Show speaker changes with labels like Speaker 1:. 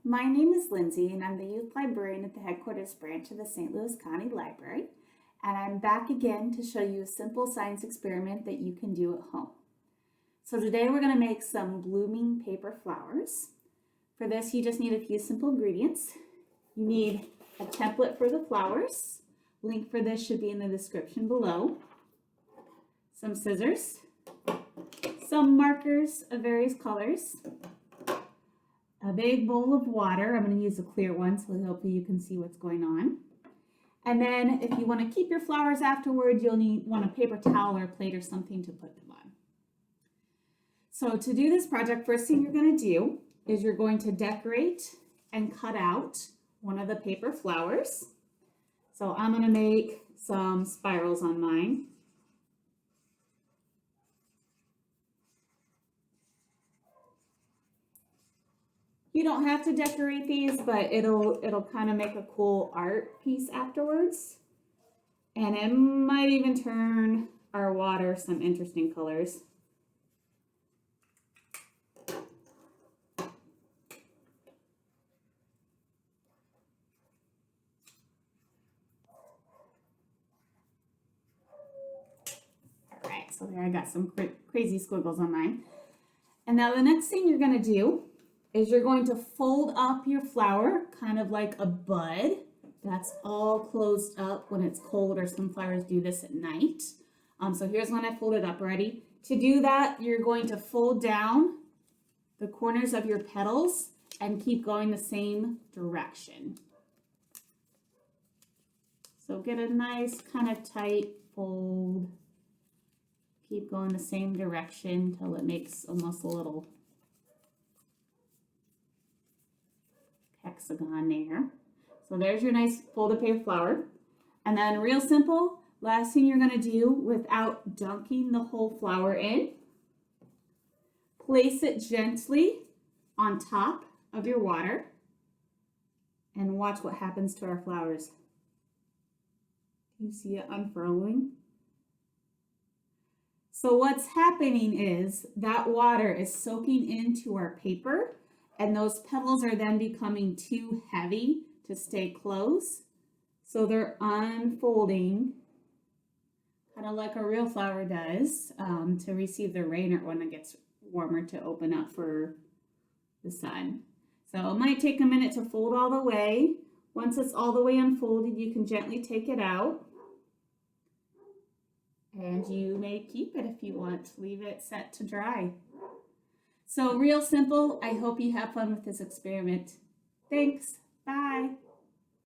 Speaker 1: My name is Lindsay, and I'm the youth librarian at the headquarters branch of the St. Louis County Library. And I'm back again to show you a simple science experiment that you can do at home. So today we're going to make some blooming paper flowers. For this, you just need a few simple ingredients. You need a template for the flowers. Link for this should be in the description below. Some scissors, some markers of various colors, a big bowl of water. I'm going to use a clear one so hopefully you can see what's going on. And then if you want to keep your flowers afterwards, you'll want a paper towel or a plate or something to put them on. So to do this project, first thing you're going to do is you're going to decorate and cut out one of the paper flowers. So I'm going to make some spirals on mine. You don't have to decorate these, but it'll kind of make a cool art piece afterwards. And it might even turn our water some interesting colors. All right, so there I got some crazy squiggles on mine. And now the next thing you're going to do is you're going to fold up your flower, kind of like a bud. That's all closed up when it's cold, or some flowers do this at night. So here's when I fold it up already. To do that, you're going to fold down the corners of your petals and keep going the same direction. So get a nice kind of tight fold. Keep going the same direction till it makes almost a little hexagon there. So there's your nice folded paper flower. And then real simple, last thing you're going to do without dunking the whole flower in, place it gently on top of your water and watch what happens to our flowers. Do you see it unfurling? So what's happening is that water is soaking into our paper, and those petals are then becoming too heavy to stay closed. So they're unfolding kind of like a real flower does to receive the rain or when it gets warmer to open up for the sun. So it might take a minute to fold all the way. Once it's all the way unfolded, you can gently take it out. And you may keep it if you want. Leave it set to dry. So real simple. I hope you have fun with this experiment. Thanks. Bye.